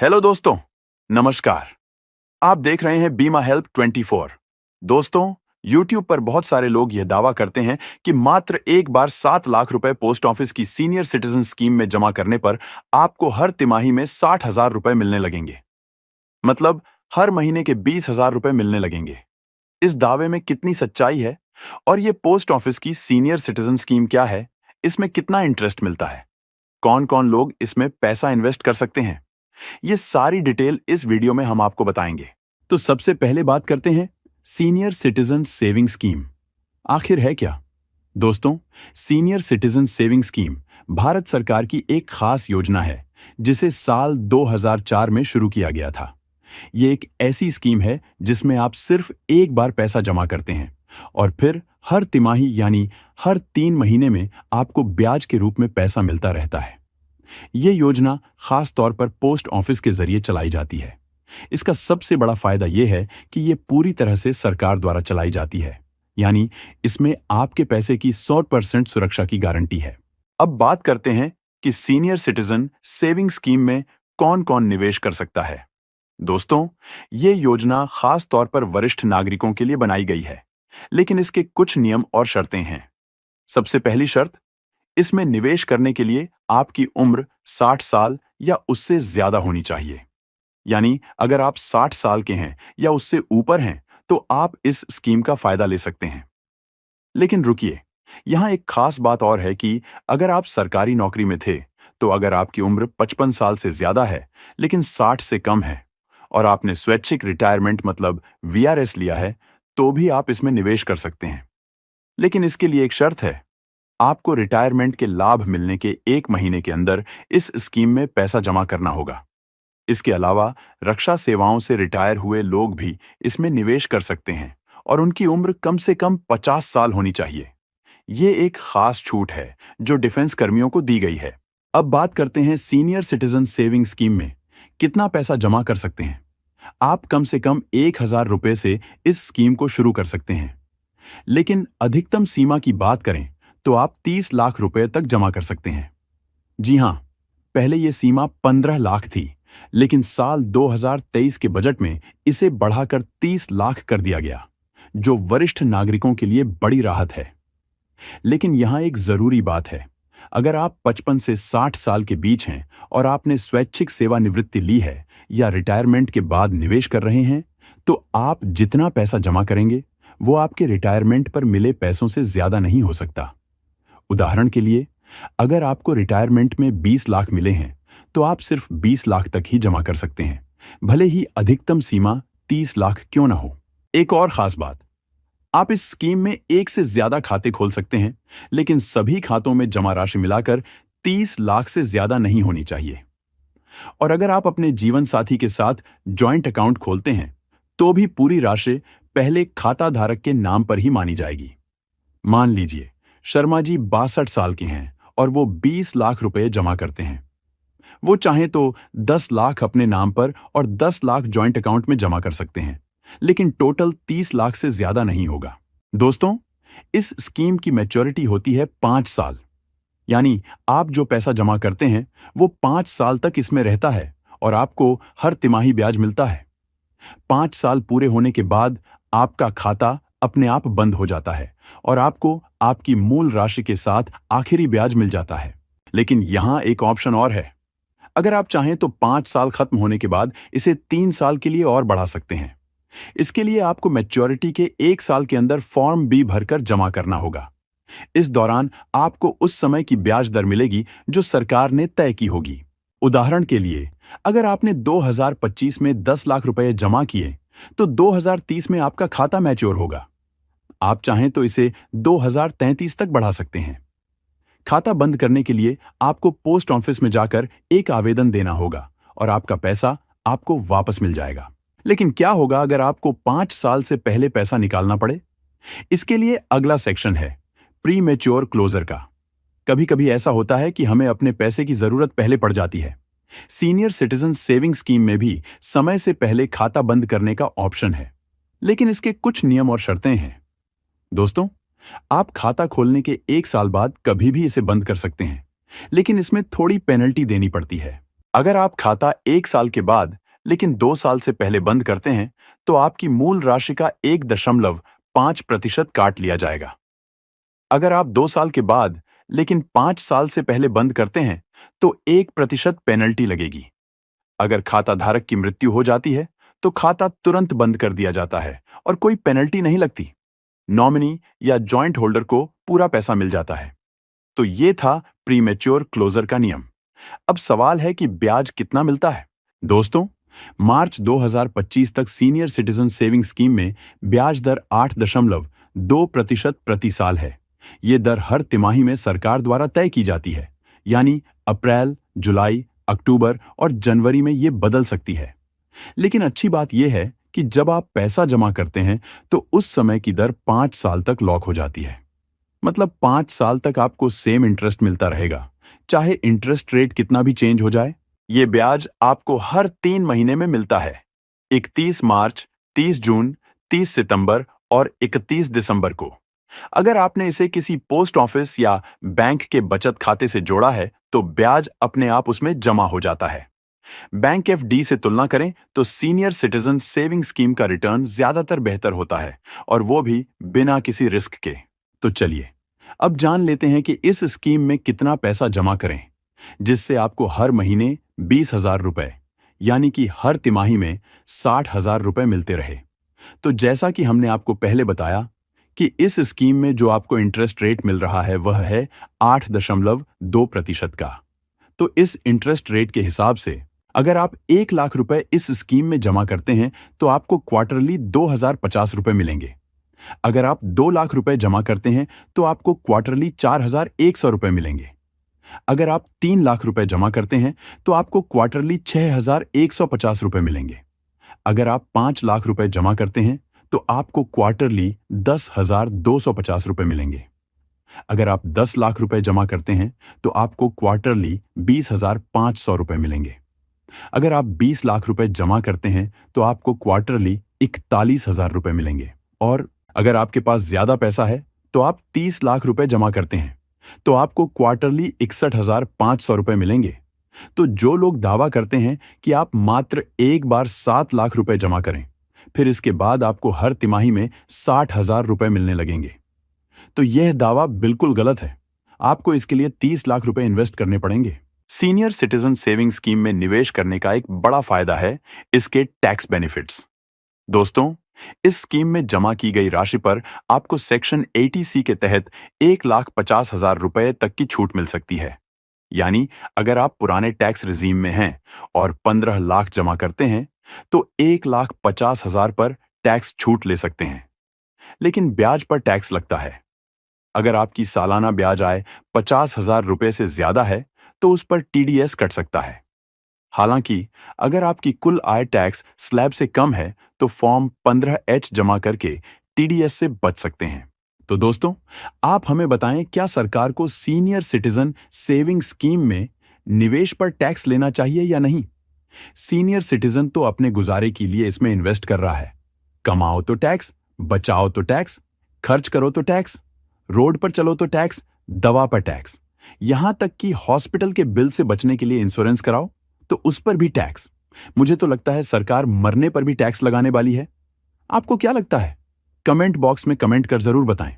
Hello दोस्तों, नमस्कार। आप देख रहे हैं बीमा हेल्प 24। दोस्तों, YouTube पर बहुत सारे लोग यह दावा करते हैं कि मात्र एक बार 7 लाख रुपए पोस्ट ऑफिस की सीनियर सिटीजन स्कीम में जमा करने पर आपको हर तिमाही में 60,000 रुपए मिलने लगेंगे। मतलब हर महीने के 20,000 रुपए मिलने लगेंगे। इस दावे में कितनी सच्चाई है और ये पोस्ट ऑफिस की सीनियर सिटीजन स्कीम क्या है? इसमें कितना इंटरेस्ट मिलता है? कौन-कौन लोग इसमें पैसा इन्वेस्ट कर सकते हैं? ये सारी डिटेल इस वीडियो में हम आपको बताएंगे। तो सबसे पहले बात करते हैं सीनियर सिटीजन सेविंग स्कीम। आखिर है क्या? दोस्तों, senior citizen saving scheme Bharat सरकार की एक खास योजना है जिसे साल 2004 में शुरू किया गया था। ये एक ऐसी स्कीम है जिसमें आप सिर्फ एक बार पैसा जमा करते हैं और फिर हर तिमाही यानी हर 3 महीने में आपको ब्याज के रूप में पैसा मिलता रहता है। ये योजना खास तौर पर पोस्ट ऑफिस के जरिए चलाई जाती है। इसका सबसे बड़ा फायदा यह है कि ये पूरी तरह से सरकार द्वारा चलाई जाती है, यानी इसमें आपके पैसे की 100% सुरक्षा की गारंटी है। अब बात करते हैं कि सीनियर सिटीजन सेविंग स्कीम में कौन-कौन निवेश कर सकता है। दोस्तों, ये योजना खास तौर पर वरिष्ठ नागरिकों के लिए बनाई गई है, लेकिन इसके कुछ नियम और शर्तें हैं। सबसे पहली शर्त, इसमें निवेश करने के लिए आपकी उम्र 60 साल या उससे ज्यादा होनी चाहिए। यानी अगर आप 60 साल के हैं या उससे ऊपर हैं, तो आप इस स्कीम का फायदा ले सकते हैं। लेकिन रुकिए, यहां एक खास बात और है कि अगर आप सरकारी नौकरी में थे, तो अगर आपकी उम्र 55 साल से ज्यादा है, लेकिन 60 से कम है और आपने स्वैच्छिक रिटायरमेंट मतलब वीआरएस लिया है, तो भी आप इसमें निवेश कर सकते हैं। लेकिन इसके लिए एक शर्त है, आपको रिटायरमेंट के लाभ मिलने के 1 महीने के अंदर इस स्कीम में पैसा जमा करना होगा। इसके अलावा रक्षा सेवाओं से रिटायर हुए लोग भी इसमें निवेश कर सकते हैं और उनकी उम्र कम से कम 50 साल होनी चाहिए। ये एक खास छूट है जो डिफेंस कर्मियों को दी गई है। अब बात करते हैं सीनियर सिटीजन सेविंग स्कीम में कितना पैसा जमा कर सकते हैं। आप कम से कम 1,000 रुपए से इस स्कीम को शुरू कर सकते हैं। लेकिन अधिकतम सीमा की बात करें तो आप 30 लाख रुपए तक जमा कर सकते हैं। जी हां, पहले यह सीमा 15 लाख थी, लेकिन साल 2023 के बजट में इसे बढ़ाकर 30 लाख कर दिया गया, जो वरिष्ठ नागरिकों के लिए बड़ी राहत है। लेकिन यहां एक जरूरी बात है, अगर आप 55 से 60 साल के बीच हैं और आपने स्वैच्छिक सेवानिवृत्ति ली है या रिटायरमेंट के बाद निवेश कर रहे हैं, तो आप जितना पैसा जमा करेंगे वो आपके रिटायरमेंट पर मिले पैसों से ज्यादा नहीं हो सकता। उदाहरण के लिए, अगर आपको रिटायरमेंट में 20 लाख मिले हैं, तो आप सिर्फ 20 लाख तक ही जमा कर सकते हैं, भले ही अधिकतम सीमा 30 लाख क्यों ना हो। एक और खास बात, आप इस स्कीम में एक से ज्यादा खाते खोल सकते हैं, लेकिन सभी खातों में जमा राशि मिलाकर 30 लाख से ज्यादा नहीं होनी चाहिए। और अगर आप अपने जीवन साथी के साथ जॉइंट अकाउंट खोलते हैं, तो भी पूरी राशि पहले खाता धारक के नाम पर ही मानी जाएगी। मान लीजिए शर्मा जी 62 साल के हैं और वो 20 लाख रुपए जमा करते हैं। वो चाहें तो 10 लाख अपने नाम पर और 10 लाख जॉइंट अकाउंट में जमा कर सकते हैं, लेकिन टोटल 30 लाख से ज्यादा नहीं होगा। दोस्तों, इस स्कीम की मैच्योरिटी होती है 5 साल, यानी आप जो पैसा जमा करते हैं वो 5 साल तक इसमें रहता है और आपको हर तिमाही ब्याज मिलता है। 5 साल पूरे होने के बाद आपका खाता अपने आप बंद हो जाता है और आपको आपकी मूल राशि के साथ आखिरी ब्याज मिल जाता है। लेकिन यहां एक ऑप्शन और है, अगर आप चाहें तो 5 साल खत्म होने के बाद इसे 3 साल के लिए और बढ़ा सकते हैं। इसके लिए आपको मैच्योरिटी के 1 साल के अंदर फॉर्म बी भरकर जमा करना होगा। इस दौरान आपको उस समय की ब्याज दर मिलेगी जो सरकार ने तय की होगी। उदाहरण के लिए, अगर आपने 2025 में 10 लाख रुपए जमा किए, तो 2030 में आपका खाता मैच्योर होगा। आप चाहें तो इसे 2033 तक बढ़ा सकते हैं। खाता बंद करने के लिए आपको पोस्ट ऑफिस में जाकर एक आवेदन देना होगा और आपका पैसा आपको वापस मिल जाएगा। लेकिन क्या होगा अगर आपको 5 साल से पहले पैसा निकालना पड़े? इसके लिए अगला सेक्शन है प्री मैच्योर क्लोजर का। कभी कभी ऐसा होता है कि हमें अपने पैसे की जरूरत पहले पड़ जाती है। सीनियर सिटीजन सेविंग स्कीम में भी समय से पहले खाता बंद करने का ऑप्शन है, लेकिन इसके कुछ नियम और शर्तें हैं। दोस्तों, आप खाता खोलने के 1 साल बाद कभी भी इसे बंद कर सकते हैं, लेकिन इसमें थोड़ी पेनल्टी देनी पड़ती है। अगर आप खाता 1 साल के बाद लेकिन 2 साल से पहले बंद करते हैं तो आपकी मूल राशि का 1.5% काट लिया जाएगा। अगर आप 2 साल के बाद लेकिन 5 साल से पहले बंद करते हैं तो 1% पेनल्टी लगेगी। अगर खाता धारक की मृत्यु हो जाती है तो खाता तुरंत बंद कर दिया जाता है और कोई पेनल्टी नहीं लगती। नॉमिनी या जॉइंट होल्डर को पूरा पैसा मिल जाता है। तो ये था प्रीमेच्योर क्लोजर का नियम। अब सवाल है कि ब्याज कितना मिलता है। दोस्तों, मार्च 2025 तक सीनियर सिटीजन सेविंग स्कीम में ब्याज दर 8.2% प्रति साल है। ये दर हर तिमाही में सरकार द्वारा तय की जाती है, यानी अप्रैल, जुलाई, अक्टूबर और जनवरी में ये बदल सकती है। लेकिन अच्छी बात यह है कि जब आप पैसा जमा करते हैं तो उस समय की दर 5 साल तक लॉक हो जाती है। मतलब 5 साल तक आपको सेम इंटरेस्ट मिलता रहेगा, चाहे इंटरेस्ट रेट कितना भी चेंज हो जाए। ये ब्याज आपको हर 3 महीने में मिलता है, 31 मार्च, 30 जून, 30 सितंबर और 31 दिसंबर को। अगर आपने इसे किसी पोस्ट ऑफिस या बैंक के बचत खाते से जोड़ा है तो ब्याज अपने आप उसमें जमा हो जाता है। बैंक एफडी से तुलना करें तो सीनियर सिटीजन सेविंग स्कीम का रिटर्न ज्यादातर बेहतर होता है, और वो भी बिना किसी रिस्क के। तो चलिए अब जान लेते हैं कि इस स्कीम में कितना पैसा जमा करें जिससे आपको हर महीने 20,000 रुपए, यानी कि हर तिमाही में 60,000 रुपए मिलते रहे। तो जैसा कि हमने आपको पहले बताया कि इस स्कीम में जो आपको इंटरेस्ट रेट मिल रहा है वह है 8.2% का। तो इस इंटरेस्ट रेट के हिसाब से अगर आप 1 लाख रुपए इस स्कीम में जमा करते हैं तो आपको क्वार्टरली 2,050 रुपए मिलेंगे। अगर आप 2 लाख रुपए जमा करते हैं तो आपको क्वार्टरली 4,100 रुपए मिलेंगे। अगर आप 3 लाख रुपए जमा करते हैं तो आपको क्वार्टरली 6,150 रुपए मिलेंगे। अगर आप 5 लाख रुपए जमा करते हैं तो आपको क्वार्टरली 10,250 रुपए मिलेंगे। अगर आप 10 लाख रुपए जमा करते हैं तो आपको क्वार्टरली 20,500 रुपए मिलेंगे। अगर आप 20 लाख रुपए जमा करते हैं तो आपको क्वार्टरली 41,000 रुपए मिलेंगे। और अगर आपके पास ज्यादा पैसा है तो आप 30 लाख रुपए जमा करते हैं तो आपको क्वार्टरली 61,500 रुपए मिलेंगे। तो जो लोग दावा करते हैं कि आप मात्र एक बार 7 लाख रुपए जमा करें, फिर इसके बाद आपको हर तिमाही में 60,000 रुपए मिलने लगेंगे, तो यह दावा बिल्कुल गलत है। आपको इसके लिए 30 लाख रुपए इन्वेस्ट करने पड़ेंगे। सीनियर सिटीजन सेविंग स्कीम में निवेश करने का एक बड़ा फायदा है इसके टैक्स बेनिफिट्स। दोस्तों, इस स्कीम में जमा की गई राशि पर आपको सेक्शन 80C के तहत 1,50,000 रुपए तक की छूट मिल सकती है। यानी अगर आप पुराने टैक्स रिजीम में हैं और 15 लाख जमा करते हैं तो 1,50,000 पर टैक्स छूट ले सकते हैं। लेकिन ब्याज पर टैक्स लगता है। अगर आपकी सालाना ब्याज आय 50,000 रुपए से ज्यादा है तो उस पर टीडीएस कट सकता है। हालांकि अगर आपकी कुल आय टैक्स स्लैब से कम है तो फॉर्म 15H जमा करके टीडीएस से बच सकते हैं। तो दोस्तों, आप हमें बताएं, क्या सरकार को सीनियर सिटीजन सेविंग स्कीम में निवेश पर टैक्स लेना चाहिए या नहीं? सीनियर सिटीजन तो अपने गुजारे के लिए इसमें इन्वेस्ट कर रहा है। कमाओ तो टैक्स, बचाओ तो टैक्स, खर्च करो तो टैक्स, रोड पर चलो तो टैक्स, दवा पर टैक्स, यहां तक कि हॉस्पिटल के बिल से बचने के लिए इंश्योरेंस कराओ तो उस पर भी टैक्स। मुझे तो लगता है सरकार मरने पर भी टैक्स लगाने वाली है। आपको क्या लगता है? कमेंट बॉक्स में कमेंट कर जरूर बताएं।